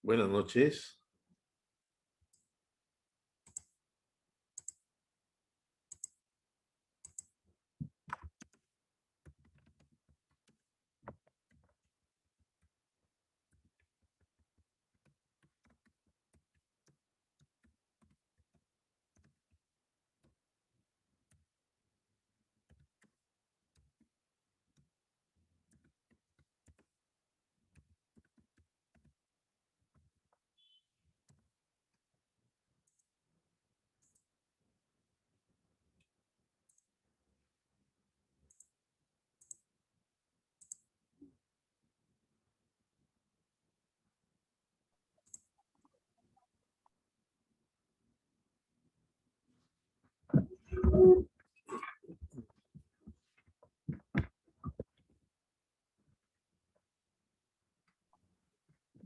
Buenas noches.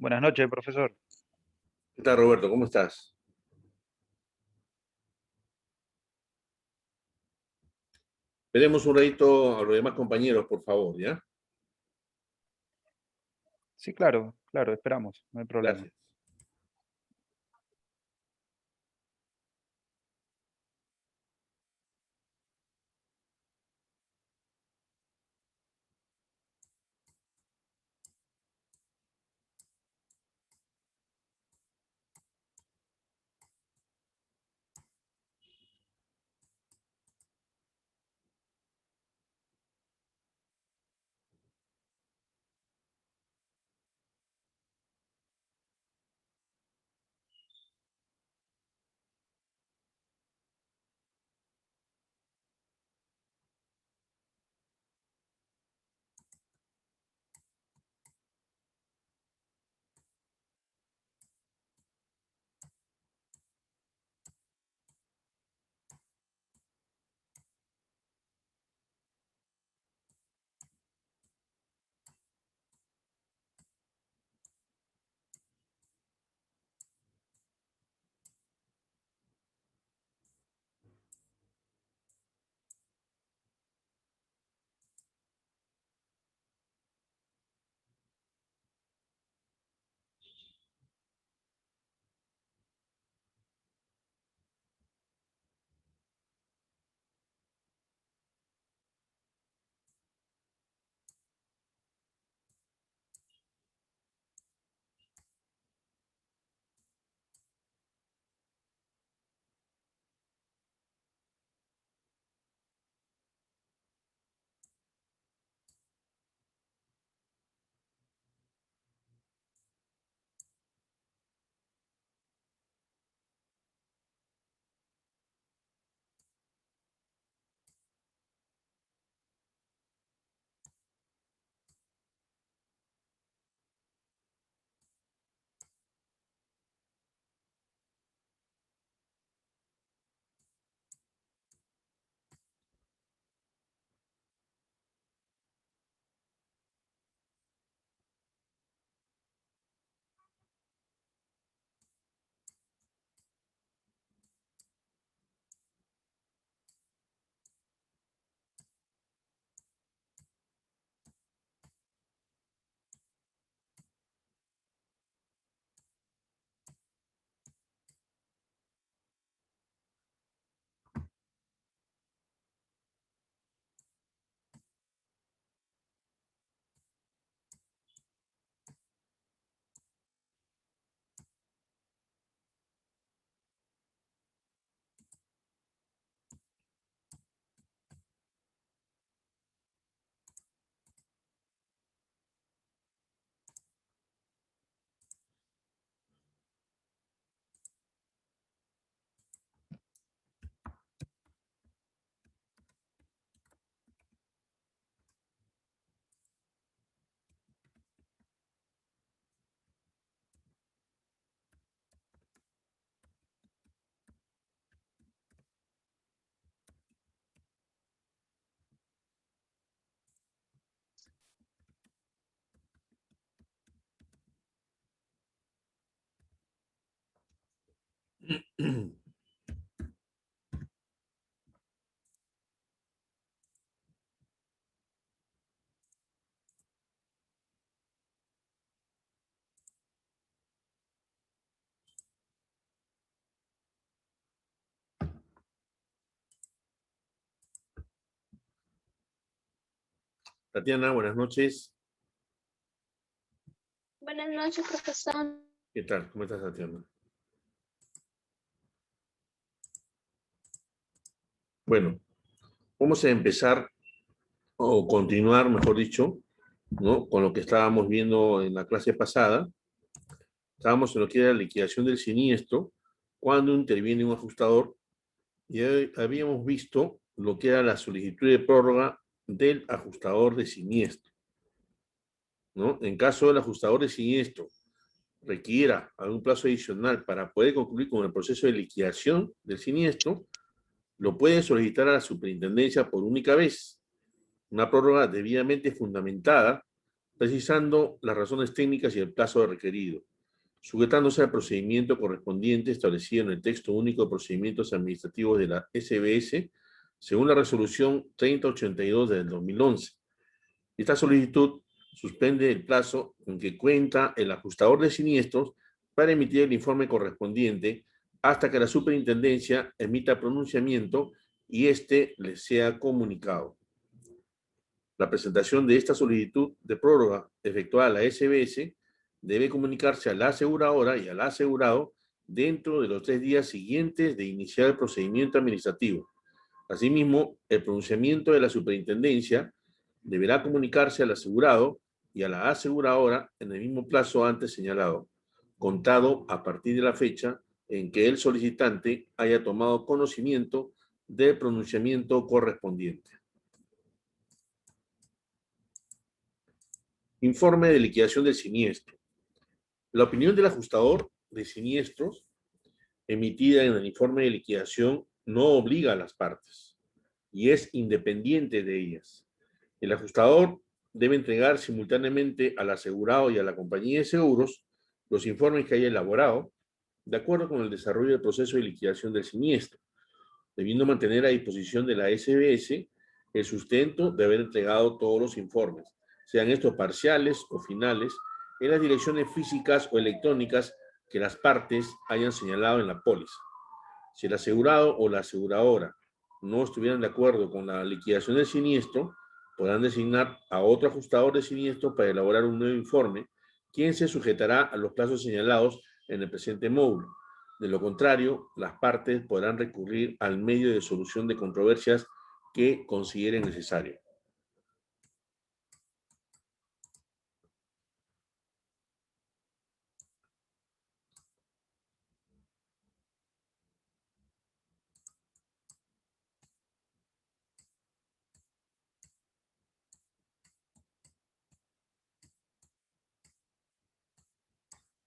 Buenas noches, profesor. ¿Qué tal, Roberto? ¿Cómo estás? Veremos un ratito a los demás compañeros, por favor, ¿ya? Sí, claro, claro, esperamos, no hay problema. Gracias. Tatiana, buenas noches. Buenas noches, profesor. ¿Qué tal? ¿Cómo estás, Tatiana? Bueno, vamos a empezar o continuar, mejor dicho, ¿no? Con lo que estábamos viendo en la clase pasada. Estábamos en lo que era la liquidación del siniestro, cuando interviene un ajustador, y habíamos visto lo que era la solicitud de prórroga del ajustador de siniestro, ¿no? En caso del ajustador de siniestro requiera algún plazo adicional para poder concluir con el proceso de liquidación del siniestro, lo puede solicitar a la superintendencia por única vez. Una prórroga debidamente fundamentada, precisando las razones técnicas y el plazo requerido, sujetándose al procedimiento correspondiente establecido en el texto único de procedimientos administrativos de la SBS, según la resolución 3082 del 2011. Esta solicitud suspende el plazo en que cuenta el ajustador de siniestros para emitir el informe correspondiente hasta que la superintendencia emita pronunciamiento y éste les sea comunicado. La presentación de esta solicitud de prórroga efectuada a la SBS debe comunicarse a la aseguradora y al asegurado dentro de los 3 días siguientes de iniciar el procedimiento administrativo. Asimismo, el pronunciamiento de la superintendencia deberá comunicarse al asegurado y a la aseguradora en el mismo plazo antes señalado, contado a partir de la fecha en que el solicitante haya tomado conocimiento del pronunciamiento correspondiente. Informe de liquidación del siniestro. La opinión del ajustador de siniestros emitida en el informe de liquidación no obliga a las partes y es independiente de ellas. El ajustador debe entregar simultáneamente al asegurado y a la compañía de seguros los informes que haya elaborado de acuerdo con el desarrollo del proceso de liquidación del siniestro, debiendo mantener a disposición de la SBS el sustento de haber entregado todos los informes, sean estos parciales o finales, en las direcciones físicas o electrónicas que las partes hayan señalado en la póliza. Si el asegurado o la aseguradora no estuvieran de acuerdo con la liquidación del siniestro, podrán designar a otro ajustador de siniestro para elaborar un nuevo informe, quien se sujetará a los plazos señalados en el presente módulo. De lo contrario, las partes podrán recurrir al medio de solución de controversias que consideren necesario.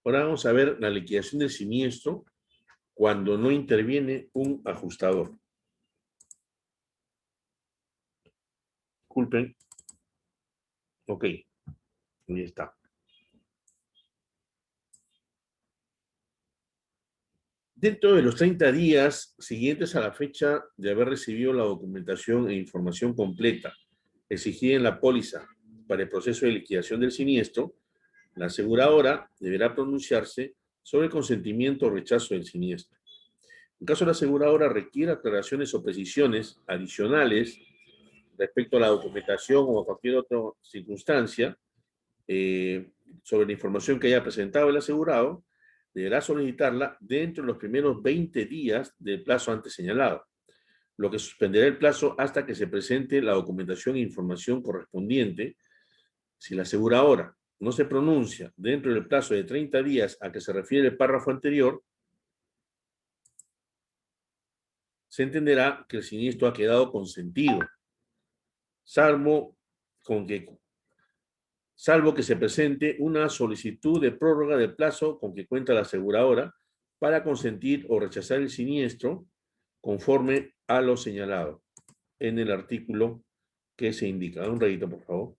Ahora vamos a ver la liquidación del siniestro cuando no interviene un ajustador. Disculpen. Ok, ahí está. Dentro de los 30 días siguientes a la fecha de haber recibido la documentación e información completa exigida en la póliza para el proceso de liquidación del siniestro, la aseguradora deberá pronunciarse sobre el consentimiento o rechazo del siniestro. En caso la aseguradora requiera aclaraciones o precisiones adicionales respecto a la documentación o a cualquier otra circunstancia sobre la información que haya presentado el asegurado, deberá solicitarla dentro de los primeros 20 días del plazo antes señalado, lo que suspenderá el plazo hasta que se presente la documentación e información correspondiente. Si la aseguradora no se pronuncia dentro del plazo de 30 días a que se refiere el párrafo anterior, se entenderá que el siniestro ha quedado consentido, salvo que se presente una solicitud de prórroga del plazo con que cuenta la aseguradora para consentir o rechazar el siniestro conforme a lo señalado en el artículo que se indica. Un ratito, por favor.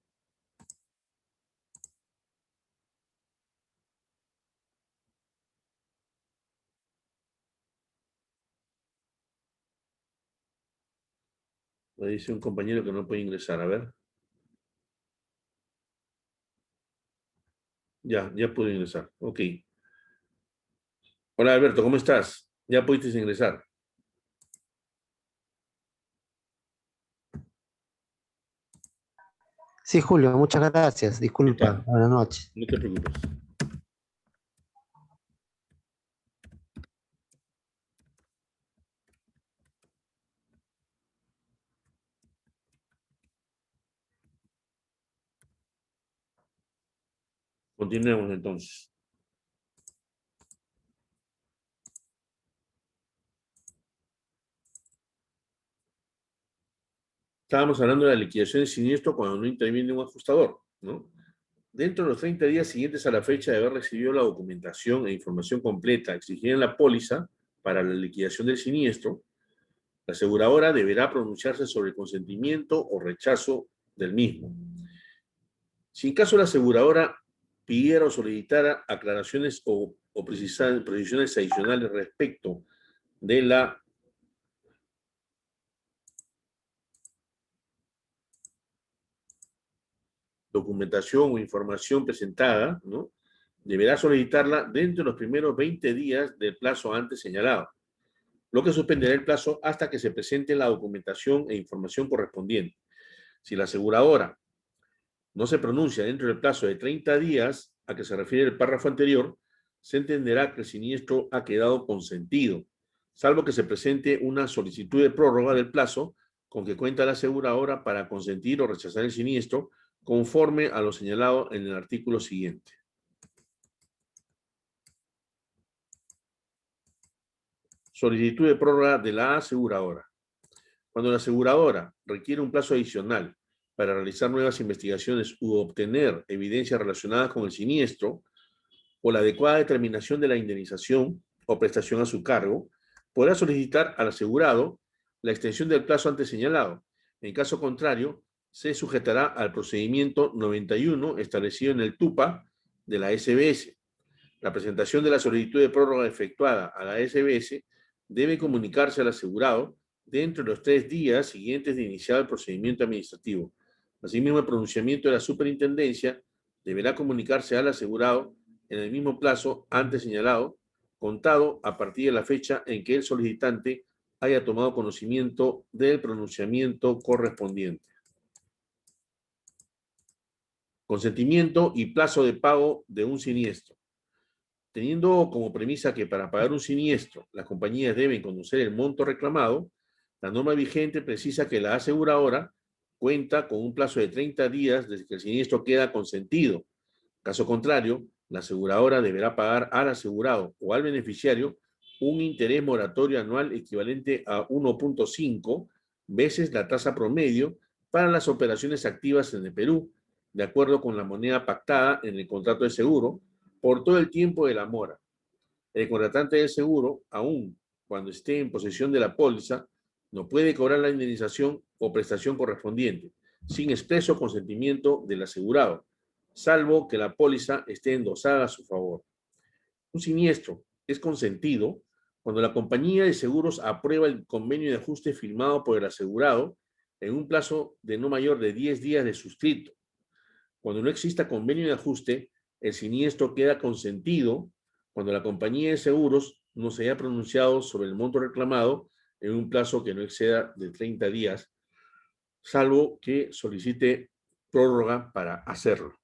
Me dice un compañero que no puede ingresar. A ver. Ya pudo ingresar. Ok. Hola, Alberto, ¿cómo estás? Ya pudiste ingresar. Sí, Julio, muchas gracias. Disculpa. Está. Buenas noches. No te preocupes. Continuemos entonces. Estábamos hablando de la liquidación de siniestro cuando no interviene un ajustador, ¿no? Dentro de los 30 días siguientes a la fecha de haber recibido la documentación e información completa exigida en la póliza para la liquidación del siniestro, la aseguradora deberá pronunciarse sobre el consentimiento o rechazo del mismo. Si en caso la aseguradora pidiera o solicitara aclaraciones o precisiones adicionales respecto de la documentación o información presentada, ¿no?, deberá solicitarla dentro de los primeros 20 días del plazo antes señalado, lo que suspenderá el plazo hasta que se presente la documentación e información correspondiente. Si la aseguradora no se pronuncia dentro del plazo de 30 días a que se refiere el párrafo anterior, se entenderá que el siniestro ha quedado consentido, salvo que se presente una solicitud de prórroga del plazo con que cuenta la aseguradora para consentir o rechazar el siniestro conforme a lo señalado en el artículo siguiente. Solicitud de prórroga de la aseguradora. Cuando la aseguradora requiere un plazo adicional para realizar nuevas investigaciones u obtener evidencias relacionadas con el siniestro o la adecuada determinación de la indemnización o prestación a su cargo, podrá solicitar al asegurado la extensión del plazo antes señalado. En caso contrario, se sujetará al procedimiento 91 establecido en el TUPA de la SBS. La presentación de la solicitud de prórroga efectuada a la SBS debe comunicarse al asegurado dentro de los 3 días siguientes de iniciar el procedimiento administrativo. Asimismo, el pronunciamiento de la superintendencia deberá comunicarse al asegurado en el mismo plazo antes señalado, contado a partir de la fecha en que el solicitante haya tomado conocimiento del pronunciamiento correspondiente. Consentimiento y plazo de pago de un siniestro. Teniendo como premisa que para pagar un siniestro las compañías deben conocer el monto reclamado, la norma vigente precisa que la aseguradora cuenta con un plazo de 30 días desde que el siniestro queda consentido. Caso contrario, la aseguradora deberá pagar al asegurado o al beneficiario un interés moratorio anual equivalente a 1.5 veces la tasa promedio para las operaciones activas en el Perú, de acuerdo con la moneda pactada en el contrato de seguro, por todo el tiempo de la mora. El contratante del seguro, aun cuando esté en posesión de la póliza, no puede cobrar la indemnización o prestación correspondiente, sin expreso consentimiento del asegurado, salvo que la póliza esté endosada a su favor. Un siniestro es consentido cuando la compañía de seguros aprueba el convenio de ajuste firmado por el asegurado en un plazo de no mayor de 10 días de suscrito. Cuando no exista convenio de ajuste, el siniestro queda consentido cuando la compañía de seguros no se haya pronunciado sobre el monto reclamado en un plazo que no exceda de 30 días, salvo que solicite prórroga para hacerlo.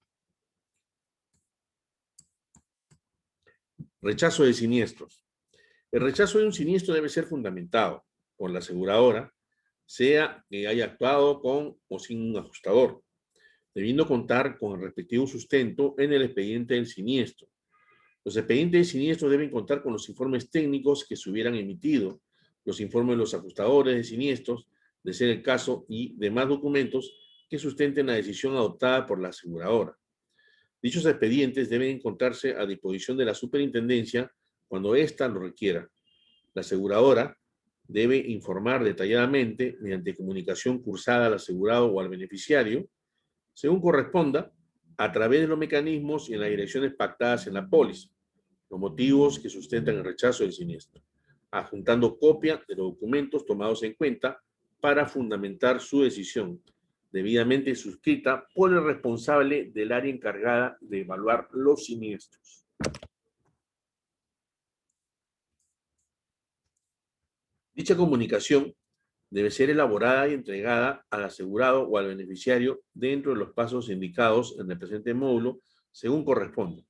Rechazo de siniestros. El rechazo de un siniestro debe ser fundamentado por la aseguradora, sea que haya actuado con o sin un ajustador, debiendo contar con el respectivo sustento en el expediente del siniestro. Los expedientes de siniestro deben contar con los informes técnicos que se hubieran emitido, los informes de los ajustadores de siniestros, de ser el caso, y demás documentos que sustenten la decisión adoptada por la aseguradora. Dichos expedientes deben encontrarse a disposición de la superintendencia cuando ésta lo requiera. La aseguradora debe informar detalladamente, mediante comunicación cursada al asegurado o al beneficiario, según corresponda, a través de los mecanismos y en las direcciones pactadas en la póliza, los motivos que sustentan el rechazo del siniestro, adjuntando copia de los documentos tomados en cuenta para fundamentar su decisión, debidamente suscrita por el responsable del área encargada de evaluar los siniestros. Dicha comunicación debe ser elaborada y entregada al asegurado o al beneficiario dentro de los pasos indicados en el presente módulo, según corresponda.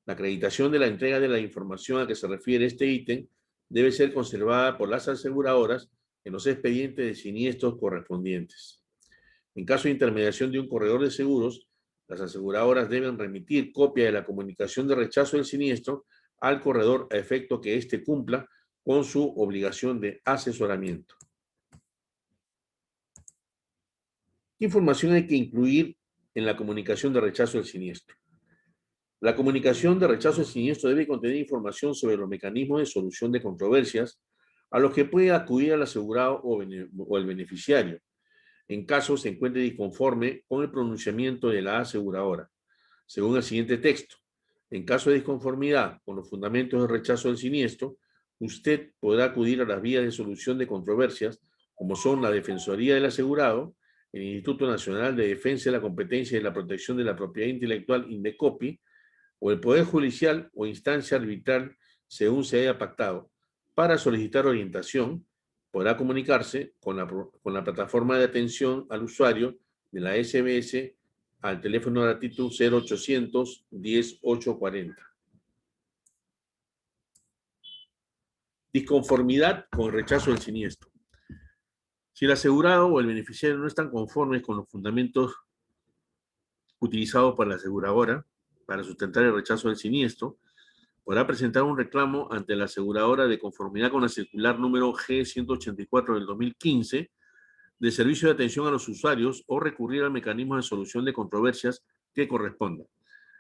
La acreditación de la entrega de la información a que se refiere este ítem debe ser conservada por las aseguradoras en los expedientes de siniestros correspondientes. En caso de intermediación de un corredor de seguros, las aseguradoras deben remitir copia de la comunicación de rechazo del siniestro al corredor a efecto que éste cumpla con su obligación de asesoramiento. ¿Qué información hay que incluir en la comunicación de rechazo del siniestro? La comunicación de rechazo del siniestro debe contener información sobre los mecanismos de solución de controversias a los que puede acudir el asegurado o el beneficiario, en caso se encuentre disconforme con el pronunciamiento de la aseguradora, según el siguiente texto. En caso de disconformidad con los fundamentos de rechazo del siniestro, usted podrá acudir a las vías de solución de controversias, como son la Defensoría del Asegurado, el Instituto Nacional de Defensa de la Competencia y la Protección de la Propiedad Intelectual, INDECOPI, o el Poder Judicial o instancia arbitral, según se haya pactado. Para solicitar orientación, podrá comunicarse con la plataforma de atención al usuario de la SBS al teléfono gratuito 0800 10 840. Disconformidad con el rechazo del siniestro. Si el asegurado o el beneficiario no están conformes con los fundamentos utilizados por la aseguradora para sustentar el rechazo del siniestro, podrá presentar un reclamo ante la aseguradora de conformidad con la circular número G184 del 2015 de servicio de atención a los usuarios o recurrir al mecanismo de solución de controversias que corresponda.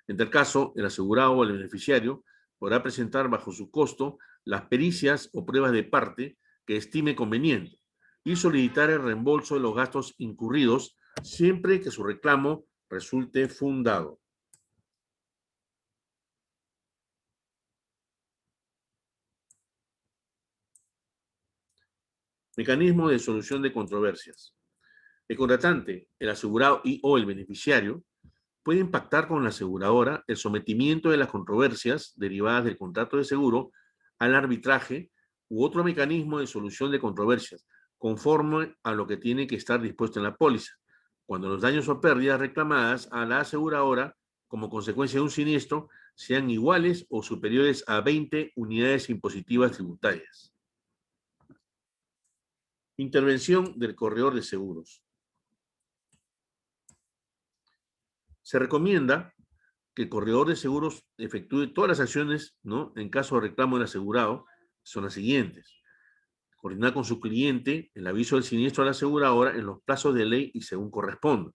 En tal caso, el asegurado o el beneficiario podrá presentar bajo su costo las pericias o pruebas de parte que estime conveniente y solicitar el reembolso de los gastos incurridos siempre que su reclamo resulte fundado. Mecanismo de solución de controversias. El contratante, el asegurado y o el beneficiario pueden pactar con la aseguradora el sometimiento de las controversias derivadas del contrato de seguro al arbitraje u otro mecanismo de solución de controversias, conforme a lo que tiene que estar dispuesto en la póliza, cuando los daños o pérdidas reclamadas a la aseguradora como consecuencia de un siniestro sean iguales o superiores a 20 unidades impositivas tributarias. Intervención del corredor de seguros. Se recomienda que el corredor de seguros efectúe todas las acciones, ¿no?, en caso de reclamo del asegurado, son las siguientes. Coordinar con su cliente el aviso del siniestro a la aseguradora en los plazos de ley y según corresponda.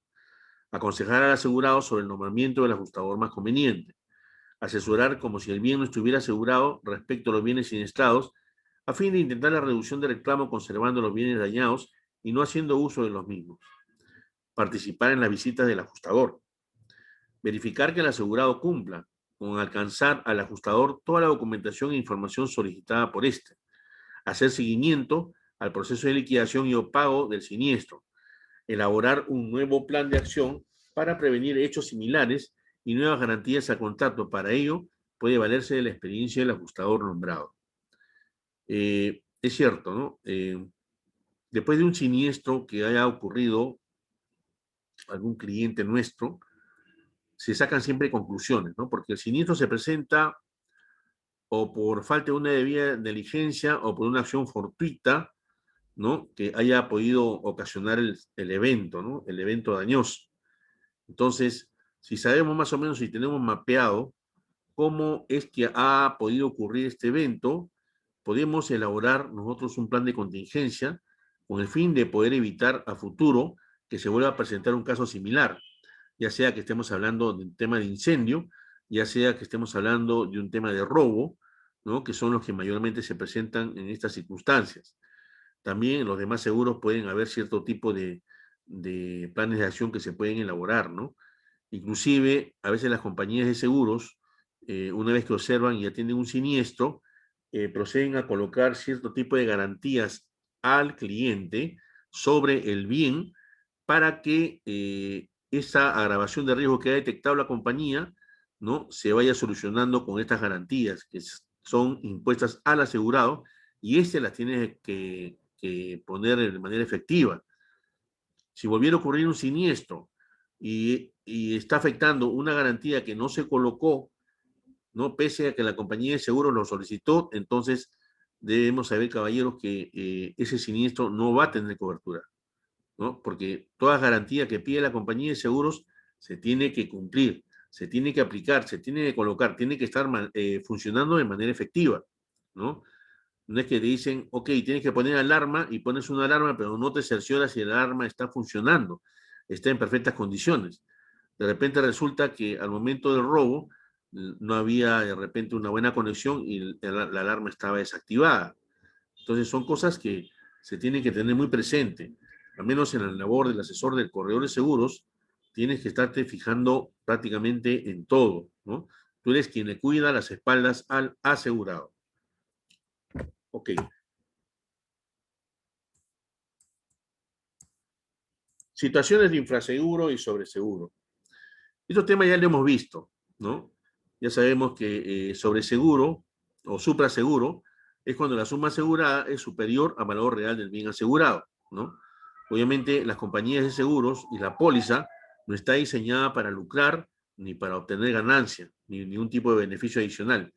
Aconsejar al asegurado sobre el nombramiento del ajustador más conveniente. Asesorar como si el bien no estuviera asegurado respecto a los bienes siniestrados, a fin de intentar la reducción del reclamo conservando los bienes dañados y no haciendo uso de los mismos. Participar en las visitas del ajustador. Verificar que el asegurado cumpla con alcanzar al ajustador toda la documentación e información solicitada por éste. Hacer seguimiento al proceso de liquidación y o pago del siniestro. Elaborar un nuevo plan de acción para prevenir hechos similares y nuevas garantías al contrato. Para ello, puede valerse de la experiencia del ajustador nombrado. Es cierto, ¿no? Después de un siniestro que haya ocurrido algún cliente nuestro, se sacan siempre conclusiones, ¿no? Porque el siniestro se presenta o por falta de una debida diligencia o por una acción fortuita, ¿no?, que haya podido ocasionar el evento, ¿no?, el evento dañoso. Entonces, si sabemos más o menos, si tenemos mapeado cómo es que ha podido ocurrir este evento, podemos elaborar nosotros un plan de contingencia con el fin de poder evitar a futuro que se vuelva a presentar un caso similar, ya sea que estemos hablando de un tema de incendio, ya sea que estemos hablando de un tema de robo, ¿no?, que son los que mayormente se presentan en estas circunstancias. También en los demás seguros pueden haber cierto tipo de planes de acción que se pueden elaborar, ¿no? Inclusive, a veces las compañías de seguros, una vez que observan y atienden un siniestro, proceden a colocar cierto tipo de garantías al cliente sobre el bien para que esa agravación de riesgo que ha detectado la compañía, ¿no?, se vaya solucionando con estas garantías que son impuestas al asegurado y las tiene que que poner de manera efectiva. Si volviera a ocurrir un siniestro y está afectando una garantía que no se colocó, ¿no? Pese a que la compañía de seguros lo solicitó, entonces debemos saber, caballeros, que ese siniestro no va a tener cobertura, ¿no? Porque toda garantía que pide la compañía de seguros se tiene que cumplir, se tiene que aplicar, se tiene que colocar, tiene que estar funcionando de manera efectiva, ¿no? No es que te dicen, ok, tienes que poner alarma y pones una alarma, pero no te cercioras si la alarma está funcionando, está en perfectas condiciones. De repente resulta que al momento del robo no había de repente una buena conexión y la alarma estaba desactivada. Entonces son cosas que se tienen que tener muy presente. Al menos en la labor del asesor del corredor de seguros, tienes que estarte fijando prácticamente en todo, ¿no? Tú eres quien le cuida las espaldas al asegurado. Ok. Situaciones de infraseguro y sobreseguro. Estos temas ya lo hemos visto, ¿no? Ya sabemos que sobreseguro o supraseguro es cuando la suma asegurada es superior al valor real del bien asegurado, ¿no? Obviamente las compañías de seguros y la póliza no está diseñada para lucrar ni para obtener ganancia, ni ningún tipo de beneficio adicional.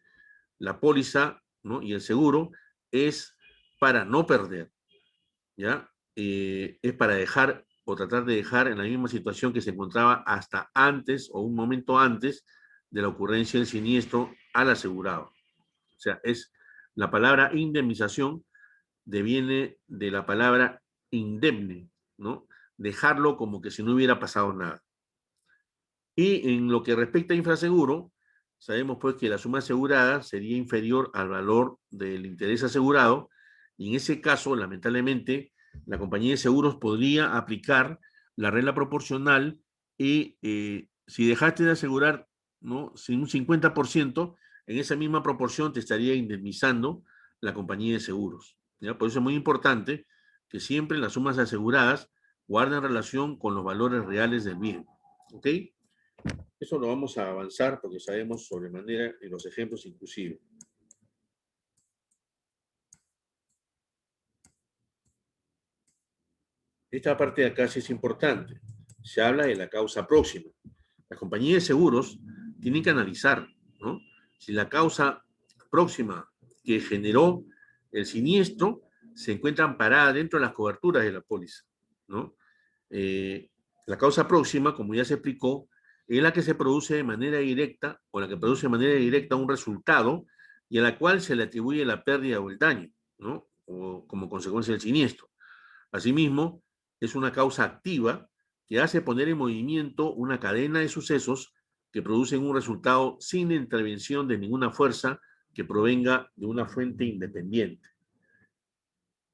La póliza, ¿no? Y el seguro es para no perder, ¿ya? Es para dejar o tratar de dejar en la misma situación que se encontraba hasta antes o un momento antes de la ocurrencia del siniestro al asegurado. O sea, es la palabra indemnización deviene de la palabra indemne, ¿no? Dejarlo como que si no hubiera pasado nada. Y en lo que respecta a infraseguro, sabemos pues que la suma asegurada sería inferior al valor del interés asegurado y en ese caso, lamentablemente, la compañía de seguros podría aplicar la regla proporcional y si dejaste de asegurar, ¿no? Sin un 50%, en esa misma proporción te estaría indemnizando la compañía de seguros, ¿ya? Por eso es muy importante que siempre las sumas aseguradas guarden relación con los valores reales del bien, ¿ok? Eso lo vamos a avanzar porque sabemos sobremanera en los ejemplos inclusive. Esta parte de acá sí es importante. Se habla de la causa próxima. Las compañías de seguros tienen que analizar, ¿no? Si la causa próxima que generó el siniestro se encuentra amparada dentro de las coberturas de la póliza, ¿no? La causa próxima, como ya se explicó, es la que se produce de manera directa o la que produce de manera directa un resultado y a la cual se le atribuye la pérdida o el daño, ¿no? O como consecuencia del siniestro. Asimismo, es una causa activa que hace poner en movimiento una cadena de sucesos que producen un resultado sin intervención de ninguna fuerza que provenga de una fuente independiente.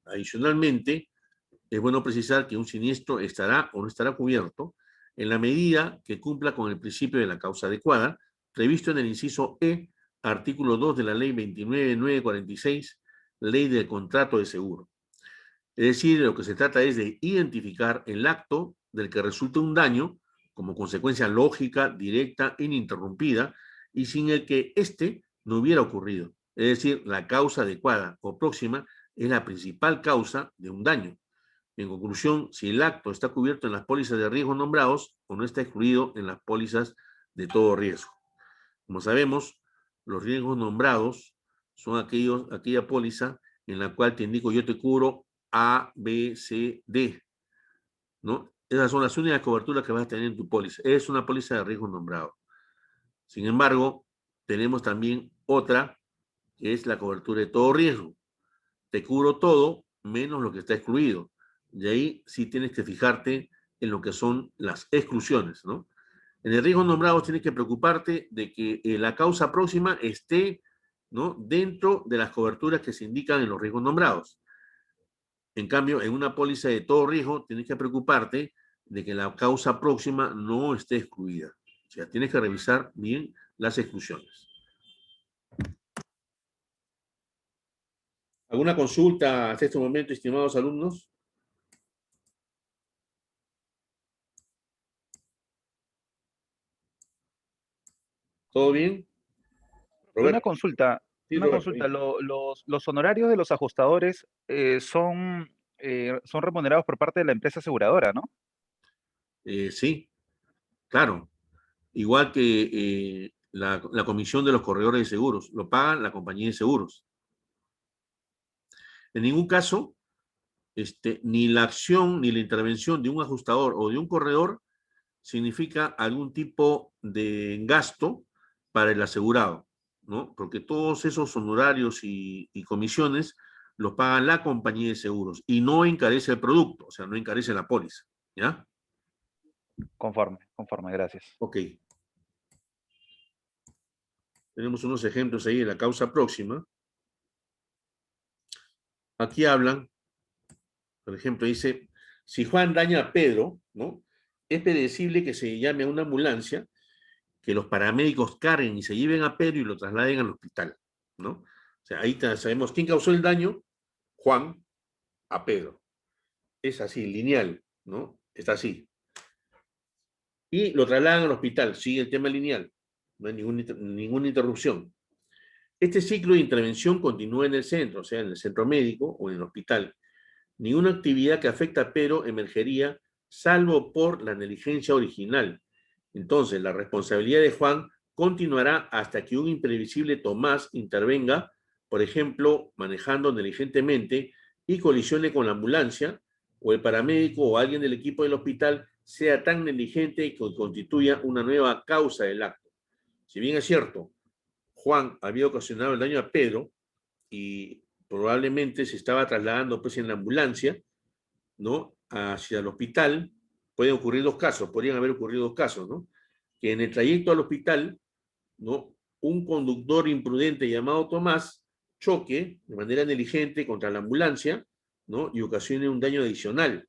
Adicionalmente, es bueno precisar que un siniestro estará o no estará cubierto en la medida que cumpla con el principio de la causa adecuada, previsto en el inciso E, artículo 2 de la Ley 29.946, Ley del Contrato de Seguro. Es decir, lo que se trata es de identificar el acto del que resulta un daño como consecuencia lógica, directa, ininterrumpida y sin el que éste no hubiera ocurrido. Es decir, la causa adecuada o próxima es la principal causa de un daño. En conclusión, si el acto está cubierto en las pólizas de riesgo nombrados o no está excluido en las pólizas de todo riesgo. Como sabemos, los riesgos nombrados son aquella póliza en la cual te indico yo te cubro A, B, C, D, ¿no? Esas son las únicas coberturas que vas a tener en tu póliza. Es una póliza de riesgo nombrado. Sin embargo, tenemos también otra que es la cobertura de todo riesgo. Te cubro todo menos lo que está excluido. Y ahí sí tienes que fijarte en lo que son las exclusiones, ¿no? En el riesgo nombrado tienes que preocuparte de que la causa próxima esté, ¿no? Dentro de las coberturas que se indican en los riesgos nombrados. En cambio, en una póliza de todo riesgo tienes que preocuparte de que la causa próxima no esté excluida. O sea, tienes que revisar bien las exclusiones. ¿Alguna consulta hasta este momento, estimados alumnos? ¿Todo bien? Una Roberto. consulta, Sí, una Roberto. consulta. Los honorarios de los ajustadores son son remunerados por parte de la empresa aseguradora, ¿no? Sí, claro. Igual que la comisión de los corredores de seguros, lo pagan la compañía de seguros. En ningún caso, ni la acción ni la intervención de un ajustador o de un corredor significa algún tipo de gasto para el asegurado, ¿no? Porque todos esos honorarios y comisiones los paga la compañía de seguros y no encarece el producto, o sea, no encarece la póliza, ¿ya? Conforme, gracias. Ok. Tenemos unos ejemplos ahí de la causa próxima. Aquí hablan, por ejemplo, dice, si Juan daña a Pedro, ¿no? Es predecible que se llame a una ambulancia, que los paramédicos carguen y se lleven a Pedro y lo trasladen al hospital, ¿no? O sea, ahí sabemos quién causó el daño, Juan a Pedro. Es así, lineal, ¿no? Está así. Y lo trasladan al hospital, sigue el tema lineal, no hay ninguna interrupción. Este ciclo de intervención continúa en el centro, o sea, en el centro médico o en el hospital. Ninguna actividad que afecta a Pedro emergería, salvo por la negligencia original. Entonces, la responsabilidad de Juan continuará hasta que un imprevisible Tomás intervenga, por ejemplo, manejando negligentemente y colisione con la ambulancia, o el paramédico o alguien del equipo del hospital sea tan negligente que constituya una nueva causa del acto. Si bien es cierto, Juan había ocasionado el daño a Pedro y probablemente se estaba trasladando pues en la ambulancia, ¿no? Hacia el hospital, pueden ocurrir dos casos, podrían haber ocurrido dos casos, ¿no? Que en el trayecto al hospital, ¿no? Un conductor imprudente llamado Tomás choque de manera negligente contra la ambulancia, ¿no? Y ocasione un daño adicional.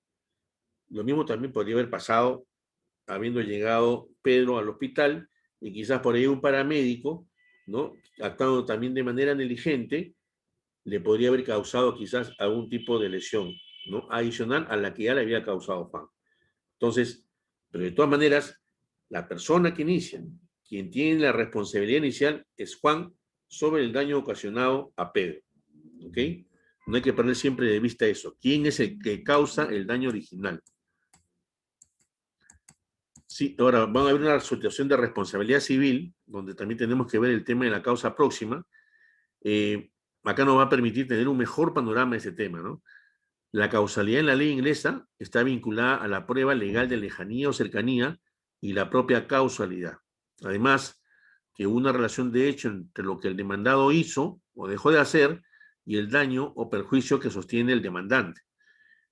Lo mismo también podría haber pasado habiendo llegado Pedro al hospital y quizás por ahí un paramédico, ¿no? Actuando también de manera negligente, le podría haber causado quizás algún tipo de lesión, ¿no? Adicional a la que ya le había causado Juan. Entonces, pero de todas maneras, la persona que inicia, quien tiene la responsabilidad inicial es Juan sobre el daño ocasionado a Pedro, ¿ok? No hay que perder siempre de vista eso. ¿Quién es el que causa el daño original? Sí, ahora van a haber una situación de responsabilidad civil, donde también tenemos que ver el tema de la causa próxima. Acá nos va a permitir tener un mejor panorama de ese tema, ¿no? La causalidad en la ley inglesa está vinculada a la prueba legal de lejanía o cercanía y la propia causalidad. Además, que hubo una relación de hecho entre lo que el demandado hizo o dejó de hacer y el daño o perjuicio que sostiene el demandante.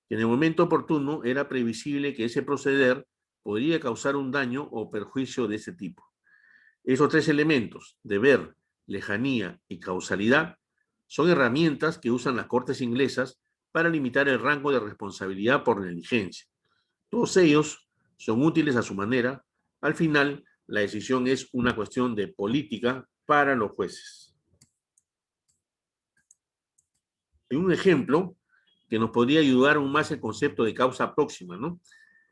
En el momento oportuno era previsible que ese proceder podría causar un daño o perjuicio de ese tipo. Esos tres elementos, deber, lejanía y causalidad, son herramientas que usan las cortes inglesas para limitar el rango de responsabilidad por negligencia. Todos ellos son útiles a su manera. Al final, la decisión es una cuestión de política para los jueces. Y un ejemplo que nos podría ayudar aún más el concepto de causa próxima, ¿no?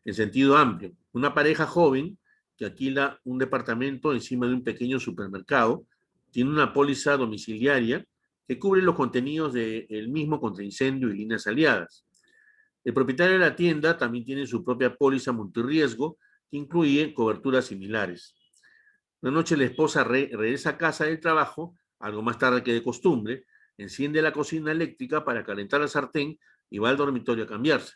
En sentido amplio. Una pareja joven que alquila un departamento encima de un pequeño supermercado tiene una póliza domiciliaria que cubre los contenidos del mismo contra incendio y líneas aliadas. El propietario de la tienda también tiene su propia póliza multirriesgo que incluye coberturas similares. Una noche la esposa regresa a casa del trabajo, algo más tarde que de costumbre, enciende la cocina eléctrica para calentar la sartén y va al dormitorio a cambiarse.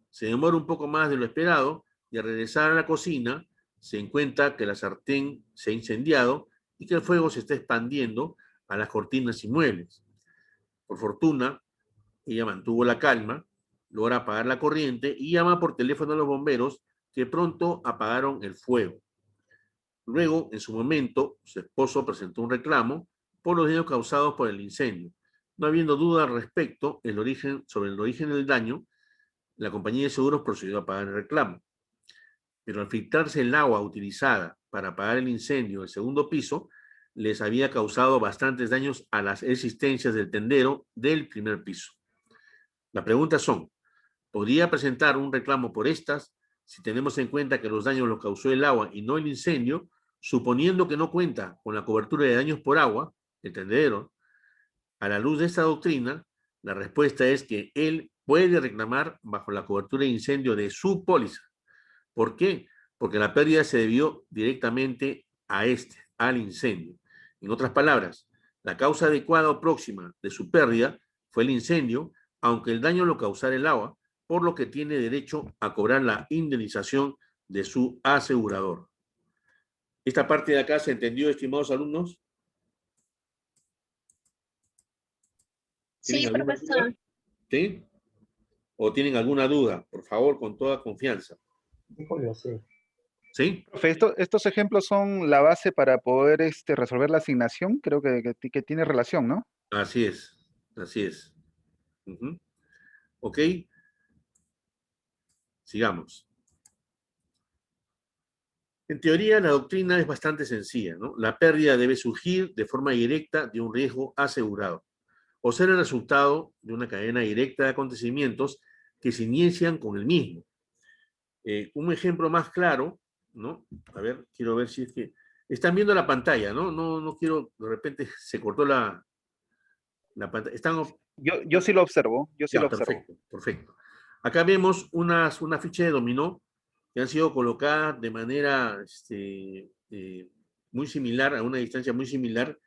Se demora un poco más de lo esperado y al regresar a la cocina se encuentra que la sartén se ha incendiado y que el fuego se está expandiendo a las cortinas y muebles. Por fortuna, ella mantuvo la calma, logra apagar la corriente y llama por teléfono a los bomberos que pronto apagaron el fuego. Luego, en su momento, su esposo presentó un reclamo por los daños causados por el incendio. No habiendo duda al respecto sobre el origen del daño, la compañía de seguros procedió a pagar el reclamo. Pero al filtrarse el agua utilizada para apagar el incendio del segundo piso, les había causado bastantes daños a las existencias del tendero del primer piso. Las preguntas son, ¿podría presentar un reclamo por estas si tenemos en cuenta que los daños los causó el agua y no el incendio, suponiendo que no cuenta con la cobertura de daños por agua, el tendedero? A la luz de esta doctrina, la respuesta es que él puede reclamar bajo la cobertura de incendio de su póliza. ¿Por qué? Porque la pérdida se debió directamente al incendio. En otras palabras, la causa adecuada o próxima de su pérdida fue el incendio, aunque el daño lo causara el agua, por lo que tiene derecho a cobrar la indemnización de su asegurador. ¿Esta parte de acá se entendió, estimados alumnos? Sí, ¿Tienen alguna profesor. duda? ¿Sí? ¿O tienen alguna duda? Por favor, con toda confianza. ¿Sí? Profe, estos ejemplos son la base para poder resolver la asignación. Creo que tiene relación, ¿no? Así es. Así es. Ujú. ¿Ok? Sigamos. En teoría, la doctrina es bastante sencilla, ¿no? La pérdida debe surgir de forma directa de un riesgo asegurado o ser el resultado de una cadena directa de acontecimientos que se inician con el mismo. Un ejemplo más claro, ¿no? A ver, quiero ver si es que... Están viendo la pantalla, ¿no? No quiero, de repente se cortó la pantalla. Están... Yo sí lo observo, yo sí lo Ya, observo. perfecto, perfecto. Acá vemos una ficha de dominó que han sido colocadas de manera muy similar, a una distancia muy similar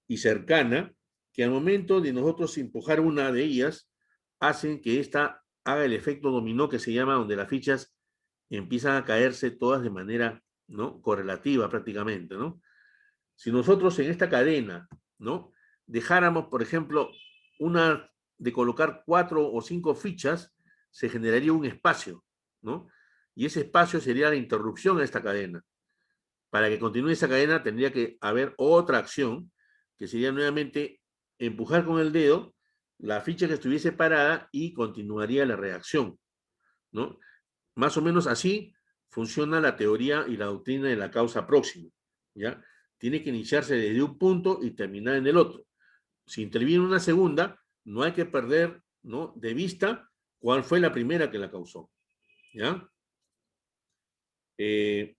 y cercana, que al momento de nosotros empujar una de ellas, hacen que ésta haga el efecto dominó que se llama, donde las fichas empiezan a caerse todas de manera, ¿no?, correlativa prácticamente, ¿no? Si nosotros en esta cadena, ¿no?, dejáramos, por ejemplo, una de colocar 4 o 5 fichas, se generaría un espacio, ¿no? Y ese espacio sería la interrupción a esta cadena. Para que continúe esa cadena tendría que haber otra acción, que sería nuevamente empujar con el dedo la ficha que estuviese parada y continuaría la reacción, ¿no? Más o menos así funciona la teoría y la doctrina de la causa próxima, ¿ya? Tiene que iniciarse desde un punto y terminar en el otro. Si interviene una segunda, no hay que perder, ¿no?, de vista cuál fue la primera que la causó, ¿ya? En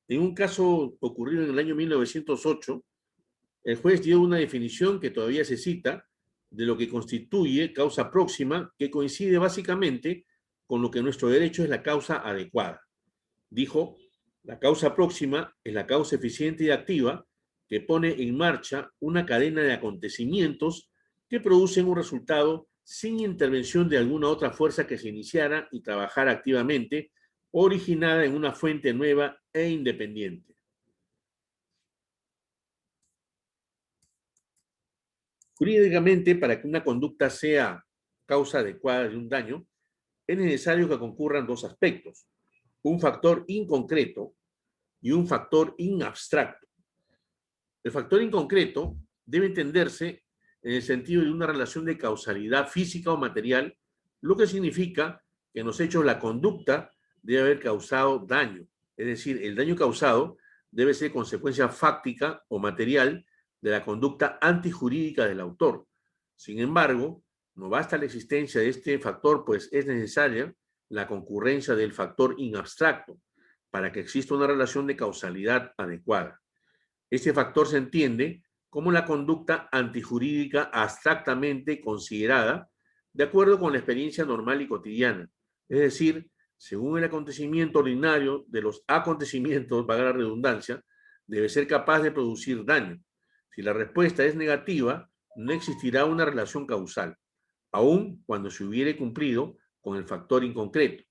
un caso ocurrido en el año 1908, el juez dio una definición que todavía se cita de lo que constituye causa próxima, que coincide básicamente con lo que en nuestro derecho es la causa adecuada. Dijo, la causa próxima es la causa eficiente y activa que pone en marcha una cadena de acontecimientos que producen un resultado sin intervención de alguna otra fuerza que se iniciara y trabajara activamente, originada en una fuente nueva e independiente. Jurídicamente, para que una conducta sea causa adecuada de un daño, es necesario que concurran dos aspectos: un factor inconcreto y un factor inabstracto. El factor inconcreto debe entenderse en el sentido de una relación de causalidad física o material, lo que significa que en los hechos la conducta debe haber causado daño, es decir, el daño causado debe ser consecuencia fáctica o material de la conducta antijurídica del autor. Sin embargo, no basta la existencia de este factor, pues es necesaria la concurrencia del factor inabstracto para que exista una relación de causalidad adecuada. Este factor se entiende como la conducta antijurídica abstractamente considerada de acuerdo con la experiencia normal y cotidiana, es decir, según el acontecimiento ordinario de los acontecimientos, valga la redundancia, debe ser capaz de producir daño. Si la respuesta es negativa, no existirá una relación causal, aun cuando se hubiere cumplido con el factor inconcreto.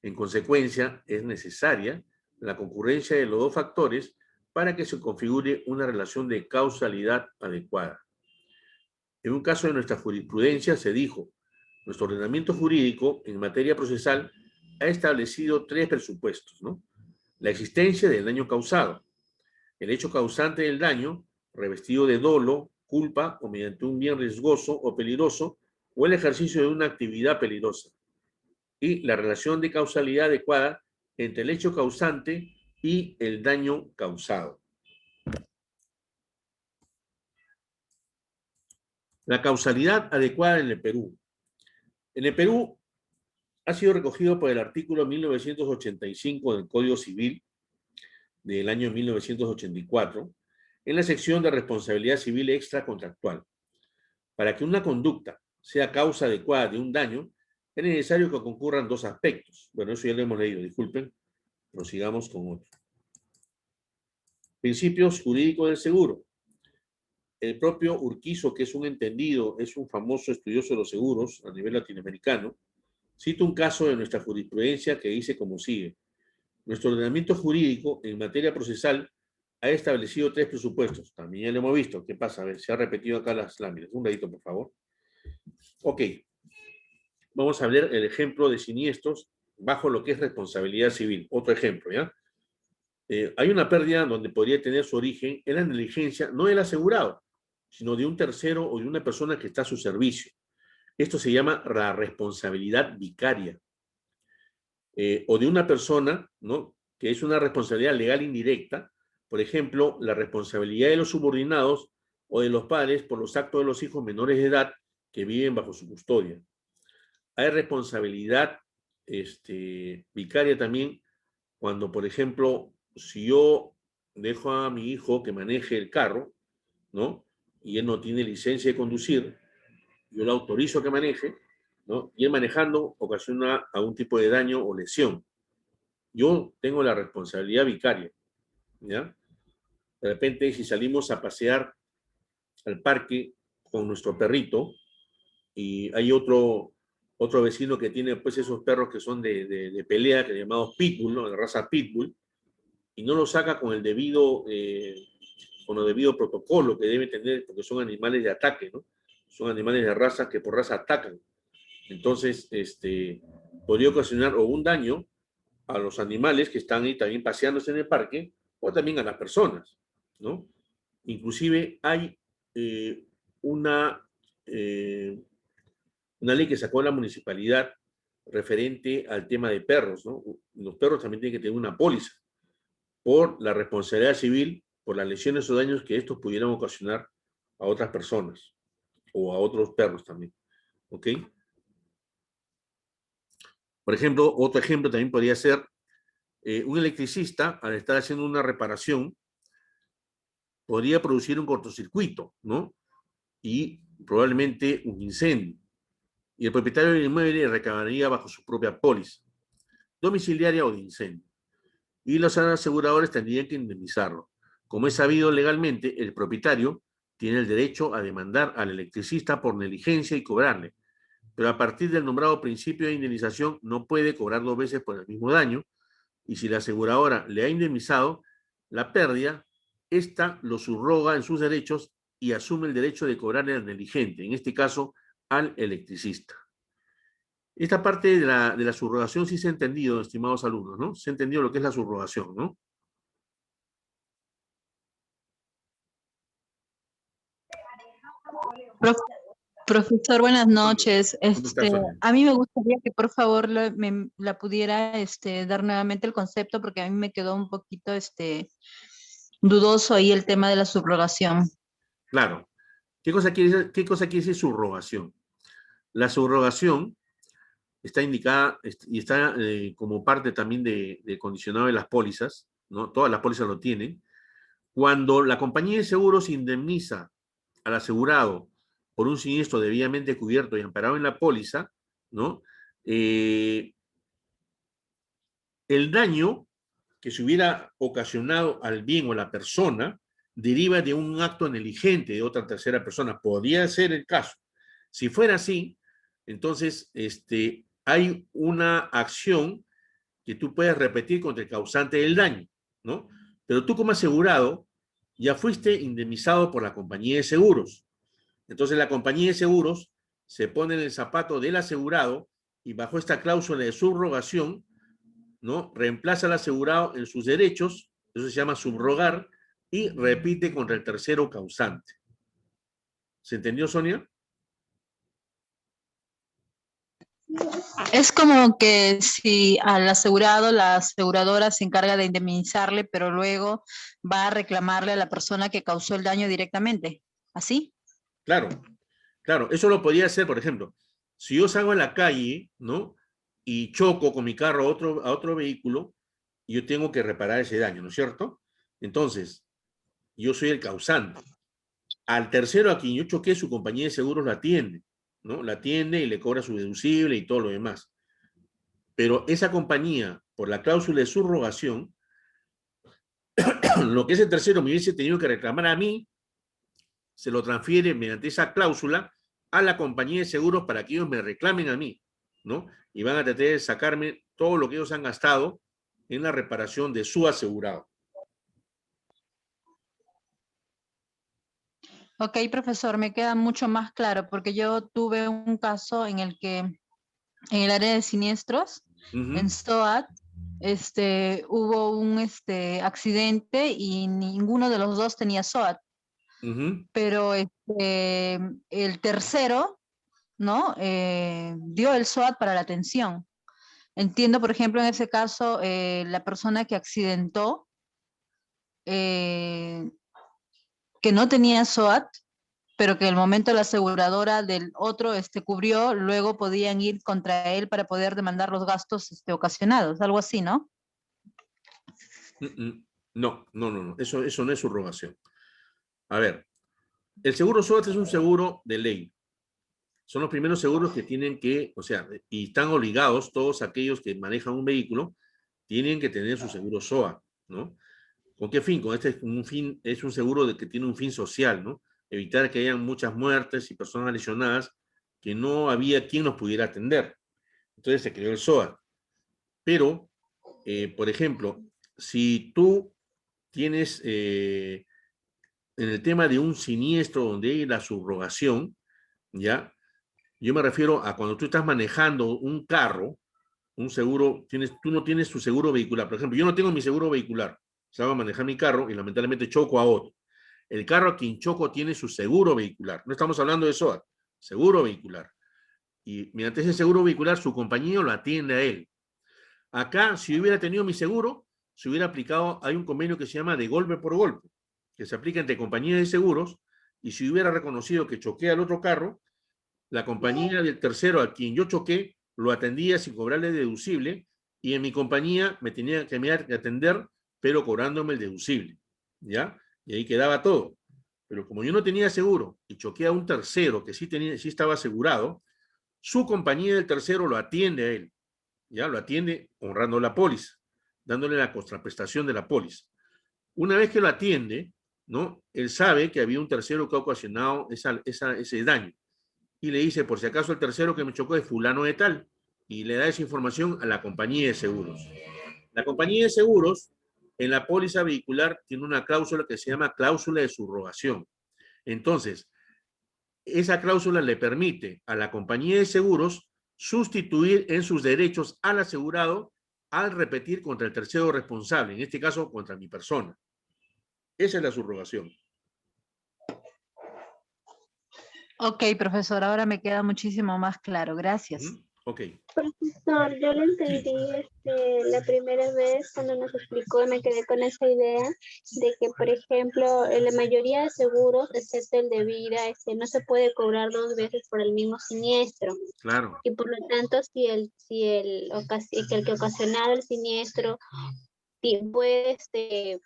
En consecuencia, es necesaria la concurrencia de los dos factores para que se configure una relación de causalidad adecuada. En un caso de nuestra jurisprudencia se dijo, nuestro ordenamiento jurídico en materia procesal ha establecido tres presupuestos, ¿no? La existencia del daño causado, el hecho causante del daño, revestido de dolo, culpa o mediante un bien riesgoso o peligroso, o el ejercicio de una actividad peligrosa, y la relación de causalidad adecuada entre el hecho causante y el daño causado. La causalidad adecuada en el Perú. En el Perú ha sido recogido por el artículo 1985 del Código Civil del año 1984 en la sección de responsabilidad civil extracontractual. Para que una conducta sea causa adecuada de un daño, es necesario que concurran dos aspectos. Bueno, eso ya lo hemos leído, disculpen. Prosigamos con otro. Principios jurídicos del seguro. El propio Urquizo, que es un entendido, es un famoso estudioso de los seguros a nivel latinoamericano, cita un caso de nuestra jurisprudencia que dice como sigue. Nuestro ordenamiento jurídico en materia procesal ha establecido 3 presupuestos. También ya lo hemos visto. ¿Qué pasa? A ver, se ha repetido acá las láminas. Un ratito, por favor. Ok. Vamos a ver el ejemplo de siniestros bajo lo que es responsabilidad civil. Otro ejemplo, ¿ya? Hay una pérdida donde podría tener su origen en la negligencia, no del asegurado, sino de un tercero o de una persona que está a su servicio. Esto se llama la responsabilidad vicaria. O de una persona, ¿no?, que es una responsabilidad legal indirecta, por ejemplo, la responsabilidad de los subordinados o de los padres por los actos de los hijos menores de edad que viven bajo su custodia. Hay responsabilidad vicaria también cuando, por ejemplo, si yo dejo a mi hijo que maneje el carro, ¿no?, y él no tiene licencia de conducir, yo le autorizo a que maneje, ¿no?, y él manejando ocasiona algún tipo de daño o lesión. Yo tengo la responsabilidad vicaria, ¿ya? De repente, si salimos a pasear al parque con nuestro perrito y hay otro vecino que tiene pues esos perros que son de pelea, que llamados pitbull, ¿no?, de raza pitbull, y no lo saca con el debido protocolo que debe tener, porque son animales de ataque, ¿no? Son animales de raza que por raza atacan. Entonces, podría ocasionar o un daño a los animales que están ahí también paseándose en el parque, o también a las personas, ¿no? Inclusive hay una ley que sacó la municipalidad referente al tema de perros, ¿no? Los perros también tienen que tener una póliza por la responsabilidad civil, por las lesiones o daños que estos pudieran ocasionar a otras personas o a otros perros también, ¿ok? Por ejemplo, otro ejemplo también podría ser un electricista, al estar haciendo una reparación, podría producir un cortocircuito, ¿no? Y probablemente un incendio. Y el propietario del inmueble recabaría bajo su propia póliza, domiciliaria o de incendio. Y los aseguradores tendrían que indemnizarlo. Como es sabido legalmente, el propietario tiene el derecho a demandar al electricista por negligencia y cobrarle. Pero a partir del nombrado principio de indemnización no puede cobrar 2 veces por el mismo daño, y si la aseguradora le ha indemnizado la pérdida, ésta lo subroga en sus derechos y asume el derecho de cobrarle al negligente, en este caso al electricista. Esta parte de la subrogación sí se ha entendido, estimados alumnos, ¿no? Se ha entendido lo que es la subrogación, ¿no? Profesor, buenas noches. ¿Cómo estás, Sonia? A mí me gustaría que por favor la pudiera dar nuevamente el concepto, porque a mí me quedó un poquito dudoso ahí el tema de la subrogación. Claro. ¿Qué cosa quiere decir subrogación? La subrogación está indicada y está como parte también de condicionado de las pólizas, ¿no? Todas las pólizas lo tienen. Cuando la compañía de seguros indemniza al asegurado por un siniestro debidamente cubierto y amparado en la póliza, ¿no? El daño que se hubiera ocasionado al bien o a la persona deriva de un acto negligente de otra tercera persona. Podría ser el caso. Si fuera así, entonces hay una acción que tú puedes repetir contra el causante del daño, ¿no? Pero tú como asegurado ya fuiste indemnizado por la compañía de seguros. Entonces la compañía de seguros se pone en el zapato del asegurado y bajo esta cláusula de subrogación, ¿no?, reemplaza al asegurado en sus derechos, eso se llama subrogar, y repite contra el tercero causante. ¿Se entendió, Sonia? Es como que si al asegurado, la aseguradora se encarga de indemnizarle, pero luego va a reclamarle a la persona que causó el daño directamente. ¿Así? Claro, claro. Eso lo podría hacer, por ejemplo, si yo salgo a la calle, ¿no?, y choco con mi carro a otro vehículo, yo tengo que reparar ese daño, ¿no es cierto? Entonces, yo soy el causante. Al tercero a quien yo choqué, su compañía de seguros lo atiende. ¿no? La atiende y le cobra su deducible y todo lo demás. Pero esa compañía, por la cláusula de subrogación, lo que ese tercero me hubiese tenido que reclamar a mí, se lo transfiere mediante esa cláusula a la compañía de seguros para que ellos me reclamen a mí, ¿no? Y van a tratar de sacarme todo lo que ellos han gastado en la reparación de su asegurado. Ok, profesor, me queda mucho más claro porque yo tuve un caso en el que en el área de siniestros, en SOAT, hubo un accidente y ninguno de los dos tenía SOAT, pero el tercero, ¿no? Dio el SOAT para la atención. Entiendo, por ejemplo, en ese caso, la persona que accidentó, que no tenía SOAT, pero que en el momento la aseguradora del otro cubrió, luego podían ir contra él para poder demandar los gastos ocasionados, algo así, ¿no? No. Eso no es subrogación. A ver, el seguro SOAT es un seguro de ley. Son los primeros seguros que tienen que, o sea, y están obligados todos aquellos que manejan un vehículo, tienen que tener su seguro SOAT, ¿no? ¿Con qué fin? Con fin, es un seguro que tiene un fin social, ¿no? Evitar que hayan muchas muertes y personas lesionadas que no había quien nos pudiera atender. Entonces se creó el SOAT. Pero, por ejemplo, si tú tienes en el tema de un siniestro donde hay la subrogación, ¿ya? Yo me refiero a cuando tú estás manejando un carro, un seguro, tú no tienes tu seguro vehicular. Por ejemplo, yo no tengo mi seguro vehicular. Salgo a manejar mi carro y lamentablemente choco a otro. El carro a quien choco tiene su seguro vehicular. No estamos hablando de SOAT, seguro vehicular. Y mediante ese seguro vehicular, su compañía lo atiende a él. Acá, si hubiera tenido mi seguro, se hubiera aplicado, hay un convenio que se llama de golpe por golpe, que se aplica entre compañías de seguros, y si hubiera reconocido que choqué al otro carro, la compañía del tercero a quien yo choqué lo atendía sin cobrarle deducible y en mi compañía me tenía que atender, pero cobrándome el deducible, ¿ya? Y ahí quedaba todo. Pero como yo no tenía seguro y choqué a un tercero que sí estaba asegurado, su compañía del tercero lo atiende a él, ¿ya? Lo atiende honrando la póliza, dándole la contraprestación de la póliza. Una vez que lo atiende, ¿no? Él sabe que había un tercero que ha ocasionado ese daño y le dice, por si acaso el tercero que me chocó es fulano de tal, y le da esa información a la compañía de seguros. La compañía de seguros, en la póliza vehicular, tiene una cláusula que se llama cláusula de subrogación. Entonces, esa cláusula le permite a la compañía de seguros sustituir en sus derechos al asegurado al repetir contra el tercero responsable, en este caso contra mi persona. Esa es la subrogación. Ok, profesor, ahora me queda muchísimo más claro. Gracias. Ok. Profesor, yo lo entendí la primera vez cuando nos explicó y me quedé con esa idea de que, por ejemplo, en la mayoría de seguros, excepto el de vida, no se puede cobrar 2 veces por el mismo siniestro. Claro. Y por lo tanto, si el que ocasionaba el siniestro puede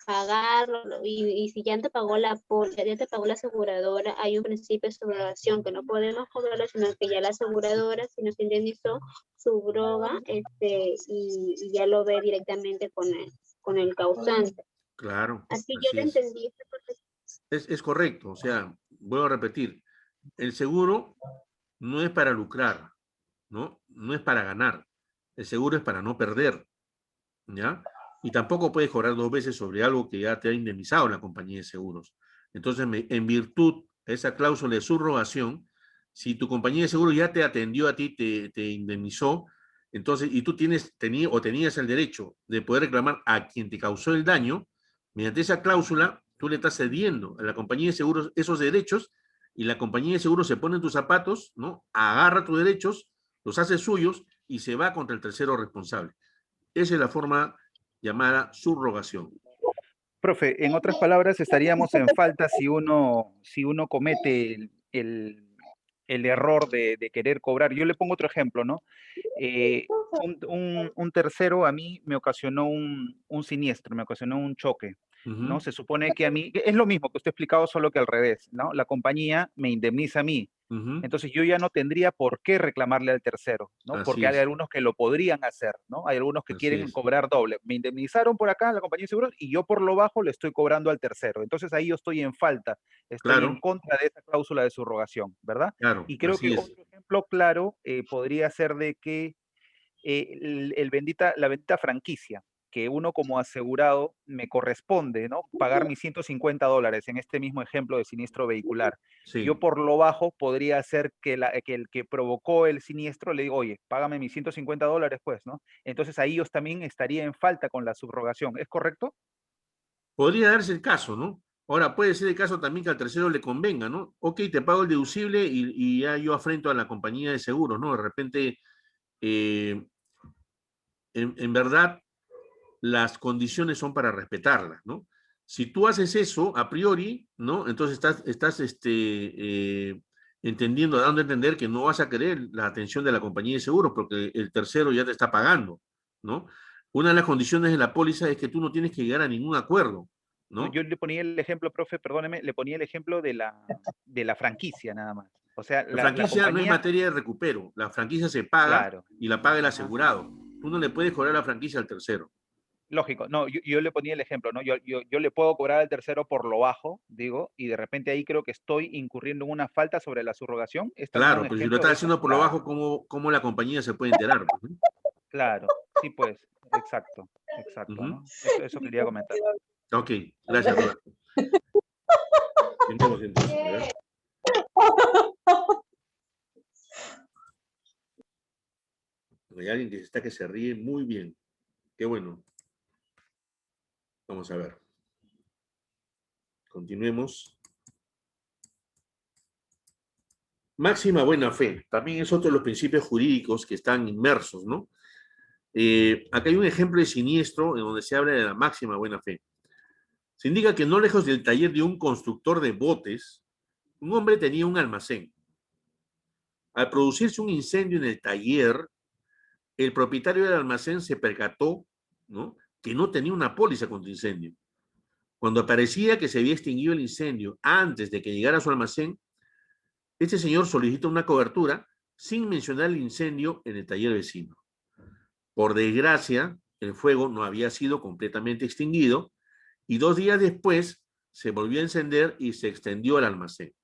pagarlo y si ya te pagó la póliza, ya te pagó la aseguradora, hay un principio de subrogación que no podemos cobrarlo, sino que ya la aseguradora, si nos indemnizó, subroga y ya lo ve directamente con el causante. Claro. Así yo lo entendí. Es correcto, o sea, vuelvo a repetir, el seguro no es para lucrar, ¿no? No es para ganar, el seguro es para no perder, ¿ya? Y tampoco puedes cobrar 2 veces sobre algo que ya te ha indemnizado la compañía de seguros. Entonces, en virtud de esa cláusula de subrogación, si tu compañía de seguros ya te atendió a ti, te indemnizó, entonces, y tú tenías el derecho de poder reclamar a quien te causó el daño, mediante esa cláusula, tú le estás cediendo a la compañía de seguros esos derechos y la compañía de seguros se pone en tus zapatos, ¿no? Agarra tus derechos, los hace suyos y se va contra el tercero responsable. Esa es la forma llamada subrogación. Profe, en otras palabras, estaríamos en falta si uno comete el error de querer cobrar. Yo le pongo otro ejemplo, ¿no? Un tercero a mí me ocasionó un siniestro, me ocasionó un choque, ¿no? Se supone que a mí, es lo mismo que usted ha explicado, solo que al revés, ¿no? La compañía me indemniza a mí, Ujú. Entonces yo ya no tendría por qué reclamarle al tercero, ¿no? Así Porque hay es, algunos que lo podrían hacer, ¿no? Hay algunos que así quieren es. cobrar doble. Me indemnizaron por acá la compañía de seguros y yo por lo bajo le estoy cobrando al tercero. Entonces ahí yo estoy en falta, estoy en Claro, contra de esa cláusula de subrogación, ¿verdad? claro, Y creo así que es. otro ejemplo claro podría ser de que la bendita franquicia, que uno como asegurado me corresponde, ¿no? Pagar mis $150 en este mismo ejemplo de siniestro vehicular. Yo Sí. por lo bajo podría hacer que el que provocó el siniestro le digo, oye, págame mis $150, pues, ¿no? Entonces ahí yo también estaría en falta con la subrogación, ¿es correcto? Podría darse el caso, ¿no? Ahora, puede ser el caso también que al tercero le convenga, ¿no? Ok, te pago el deducible y ya yo afrento a la compañía de seguros, ¿no? De repente, eh, en verdad, las condiciones son para respetarlas, ¿no? Si tú haces eso a priori, ¿no? Entonces estás entendiendo, dando a entender que no vas a querer la atención de la compañía de seguros porque el tercero ya te está pagando, ¿no? Una de las condiciones de la póliza es que tú no tienes que llegar a ningún acuerdo, No, ¿no? yo le ponía el ejemplo, profe, perdóneme, le ponía el ejemplo de la franquicia nada más. O sea, La la franquicia no es compañía, materia de recupero, la franquicia se paga claro. y la paga el Ajá. asegurado. Tú no le puedes cobrar la franquicia al tercero. Lógico, no, yo le ponía el ejemplo, ¿no? Yo le puedo cobrar al tercero por lo bajo, digo, y de repente ahí creo que estoy incurriendo en una falta sobre la subrogación. Es también un Claro, pero si lo ejemplo estás de eso. haciendo por lo bajo, Claro, ¿cómo la compañía se puede enterar? Pues, ¿no? claro, sí, pues, exacto, exacto, Ujú. ¿no? Eso quería comentar. Ok, gracias, Roberto. Continuemos entonces, a ver. Hay alguien que está que se ríe muy bien. Qué bueno. Vamos a ver. Continuemos. Máxima buena fe. También es otro de los principios jurídicos que están inmersos, ¿no? Acá hay un ejemplo de siniestro en donde se habla de la máxima buena fe. Se indica que no lejos del taller de un constructor de botes, un hombre tenía un almacén. Al producirse un incendio en el taller, el propietario del almacén se percató, ¿no?, que no tenía una póliza contra incendio. Cuando parecía que se había extinguido el incendio antes de que llegara a su almacén, este señor solicita una cobertura sin mencionar el incendio en el taller vecino. Por desgracia, el fuego no había sido completamente extinguido y 2 días después se volvió a encender y se extendió al almacén.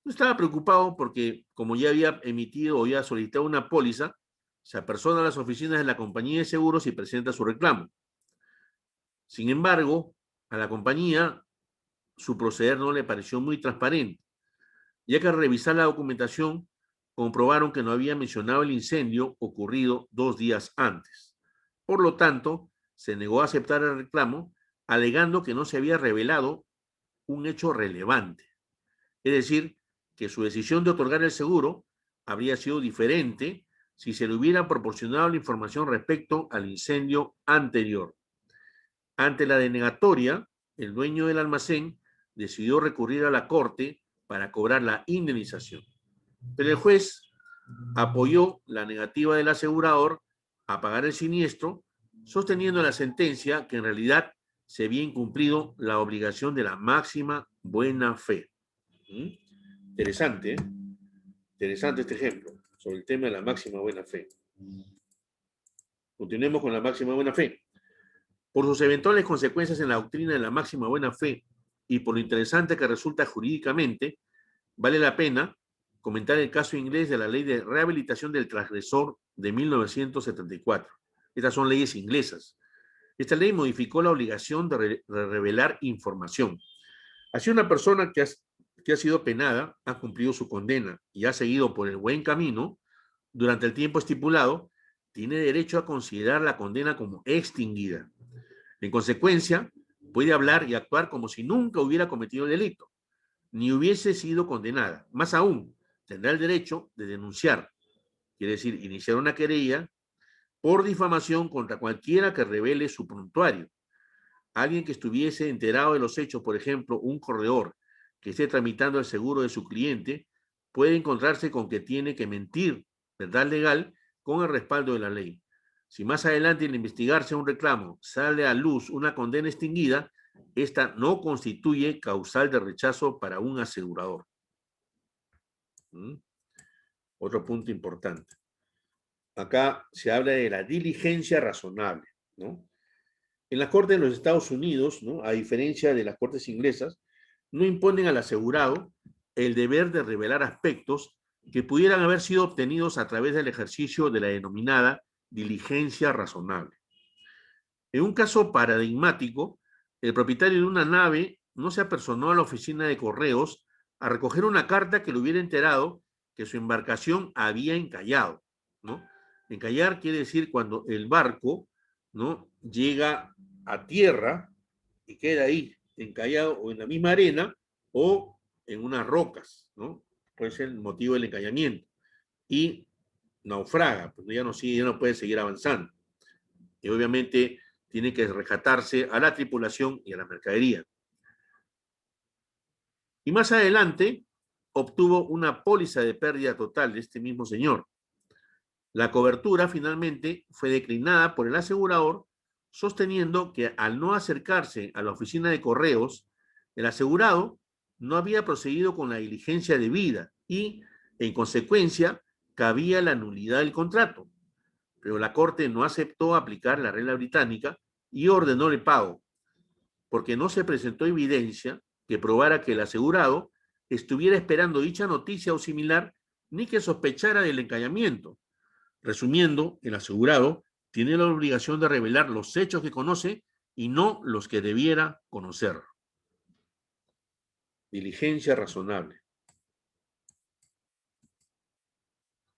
No estaba preocupado porque, como ya había emitido o ya solicitado una póliza, se apersona a las oficinas de la compañía de seguros y presenta su reclamo. Sin embargo, a la compañía su proceder no le pareció muy transparente, ya que al revisar la documentación comprobaron que no había mencionado el incendio ocurrido 2 días antes. Por lo tanto, se negó a aceptar el reclamo, alegando que no se había revelado un hecho relevante. Es decir, que su decisión de otorgar el seguro habría sido diferente si se le hubiera proporcionado la información respecto al incendio anterior. Ante la denegatoria, el dueño del almacén decidió recurrir a la corte para cobrar la indemnización. Pero el juez apoyó la negativa del asegurador a pagar el siniestro, sosteniendo en la sentencia que en realidad se había incumplido la obligación de la máxima buena fe. Interesante, ¿eh? Interesante este ejemplo sobre el tema de la máxima buena fe. Continuemos con la máxima buena fe. Por sus eventuales consecuencias en la doctrina de la máxima buena fe y por lo interesante que resulta jurídicamente, vale la pena comentar el caso inglés de la Ley de Rehabilitación del Transgresor de 1974. Estas son leyes inglesas. Esta ley modificó la obligación de revelar información. Así una persona que ha sido penada, ha cumplido su condena y ha seguido por el buen camino durante el tiempo estipulado, tiene derecho a considerar la condena como extinguida. En consecuencia, puede hablar y actuar como si nunca hubiera cometido el delito, ni hubiese sido condenada. Más aún, tendrá el derecho de denunciar, quiere decir, iniciar una querella por difamación contra cualquiera que revele su prontuario. Alguien que estuviese enterado de los hechos, por ejemplo, un corredor que esté tramitando el seguro de su cliente, puede encontrarse con que tiene que mentir, verdad legal, con el respaldo de la ley. Si más adelante al investigarse un reclamo sale a luz una condena extinguida, esta no constituye causal de rechazo para un asegurador. ¿Mm? Otro punto importante. Acá se habla de la diligencia razonable, ¿no? En la Corte de los Estados Unidos, ¿no?, a diferencia de las Cortes inglesas, no imponen al asegurado el deber de revelar aspectos que pudieran haber sido obtenidos a través del ejercicio de la denominada diligencia razonable. En un caso paradigmático, el propietario de una nave no se apersonó a la oficina de correos a recoger una carta que le hubiera enterado que su embarcación había encallado, ¿no? Encallar quiere decir cuando el barco, ¿no?, llega a tierra y queda ahí encallado o en la misma arena o en unas rocas, ¿no? Puede ser el motivo del encallamiento. Y naufraga, pues ya no sigue, ya no puede seguir avanzando. Y obviamente tiene que rescatarse a la tripulación y a la mercadería. Y más adelante obtuvo una póliza de pérdida total de este mismo señor. La cobertura finalmente fue declinada por el asegurador, sosteniendo que al no acercarse a la oficina de correos, el asegurado no había procedido con la diligencia debida y, en consecuencia, cabía la nulidad del contrato. Pero la Corte no aceptó aplicar la regla británica y ordenó el pago, porque no se presentó evidencia que probara que el asegurado estuviera esperando dicha noticia o similar, ni que sospechara del encallamiento. Resumiendo, el asegurado tiene la obligación de revelar los hechos que conoce y no los que debiera conocer. Diligencia razonable.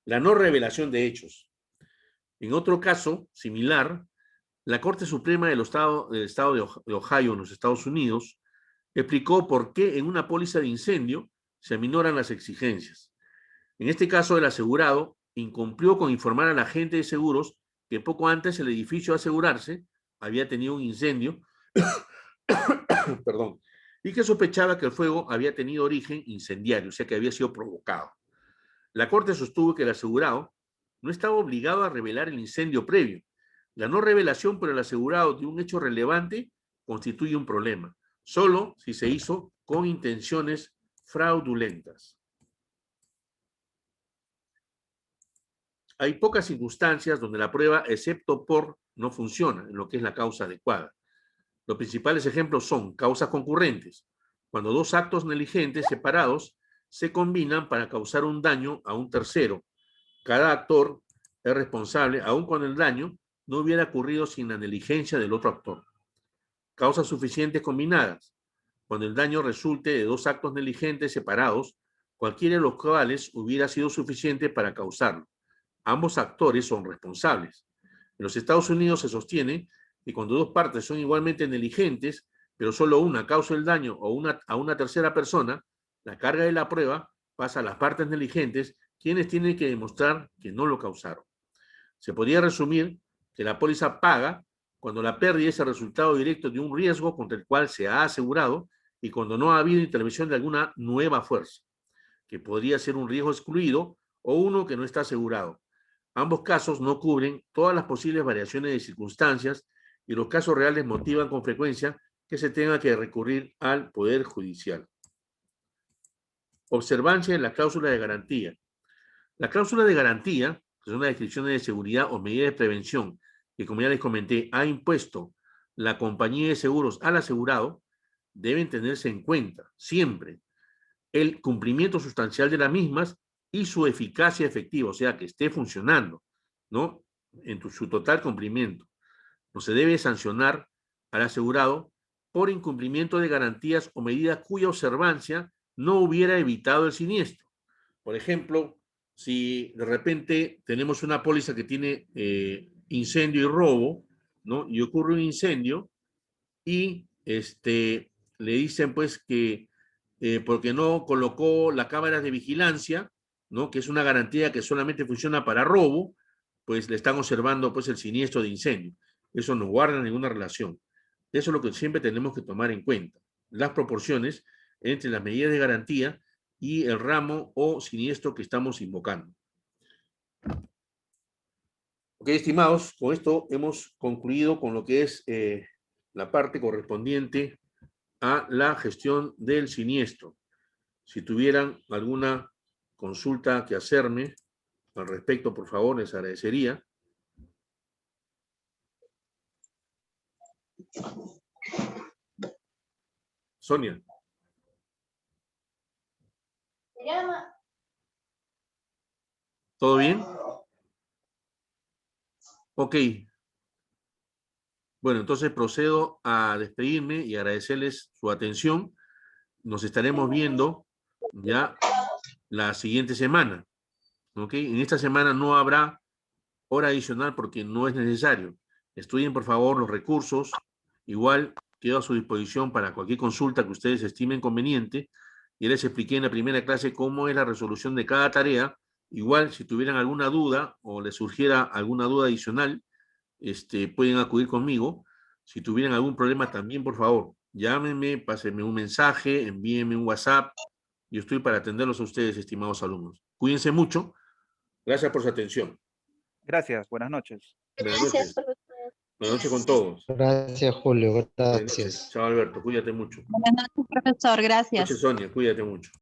La no revelación de hechos. En otro caso similar, la Corte Suprema del Estado de Ohio en los Estados Unidos explicó por qué en una póliza de incendio se aminoran las exigencias. En este caso, el asegurado incumplió con informar al agente de seguros que poco antes el edificio a asegurarse había tenido un incendio perdón, y que sospechaba que el fuego había tenido origen incendiario, o sea que había sido provocado. La Corte sostuvo que el asegurado no estaba obligado a revelar el incendio previo. La no revelación por el asegurado de un hecho relevante constituye un problema, solo si se hizo con intenciones fraudulentas. Hay pocas circunstancias donde la prueba, excepto por, no funciona en lo que es la causa adecuada. Los principales ejemplos son causas concurrentes, cuando dos actos negligentes separados se combinan para causar un daño a un tercero. Cada actor es responsable, aun cuando el daño no hubiera ocurrido sin la negligencia del otro actor. Causas suficientes combinadas, cuando el daño resulte de dos actos negligentes separados, cualquiera de los cuales hubiera sido suficiente para causarlo. Ambos actores son responsables. En los Estados Unidos se sostiene que cuando dos partes son igualmente negligentes, pero solo una causa el daño a una tercera persona, la carga de la prueba pasa a las partes negligentes, quienes tienen que demostrar que no lo causaron. Se podría resumir que la póliza paga cuando la pérdida es el resultado directo de un riesgo contra el cual se ha asegurado y cuando no ha habido intervención de alguna nueva fuerza, que podría ser un riesgo excluido o uno que no está asegurado. Ambos casos no cubren todas las posibles variaciones de circunstancias y los casos reales motivan con frecuencia que se tenga que recurrir al Poder Judicial. Observancia en la cláusula de garantía. La cláusula de garantía, que son las descripciones de seguridad o medidas de prevención que, como ya les comenté, ha impuesto la compañía de seguros al asegurado, deben tenerse en cuenta siempre el cumplimiento sustancial de las mismas y su eficacia efectiva, o sea, que esté funcionando, ¿no?, en su total cumplimiento. No se debe sancionar al asegurado por incumplimiento de garantías o medidas cuya observancia no hubiera evitado el siniestro. Por ejemplo, si de repente tenemos una póliza que tiene incendio y robo, ¿no?, y ocurre un incendio y le dicen pues que porque no colocó las cámaras de vigilancia, ¿no?, que es una garantía que solamente funciona para robo, pues le están observando pues el siniestro de incendio. Eso no guarda ninguna relación. Eso es lo que siempre tenemos que tomar en cuenta. Las proporciones entre las medidas de garantía y el ramo o siniestro que estamos invocando. Ok, estimados, con esto hemos concluido con lo que es la parte correspondiente a la gestión del siniestro. Si tuvieran alguna consulta que hacerme al respecto, por favor, les agradecería. Sonia. ¿Todo bien? Ok. Bueno, entonces procedo a despedirme y agradecerles su atención. Nos estaremos viendo ya la siguiente semana. ¿Ok? En esta semana no habrá hora adicional porque no es necesario. Estudien, por favor, los recursos. Igual quedo a su disposición para cualquier consulta que ustedes estimen conveniente. Ya les expliqué en la primera clase cómo es la resolución de cada tarea. Igual, si tuvieran alguna duda o les surgiera alguna duda adicional, pueden acudir conmigo. Si tuvieran algún problema también, por favor, llámenme, pásenme un mensaje, envíenme un WhatsApp. Yo estoy para atenderlos a ustedes, estimados alumnos. Cuídense mucho. Gracias por su atención. Gracias, buenas noches. Buenas Gracias, noches. profesor. Buenas noches con todos. Gracias, Julio. Buenas noches. Gracias. Chao, Alberto. Cuídate mucho. Buenas noches, profesor. Buenas Gracias. noches, Sonia. Cuídate mucho.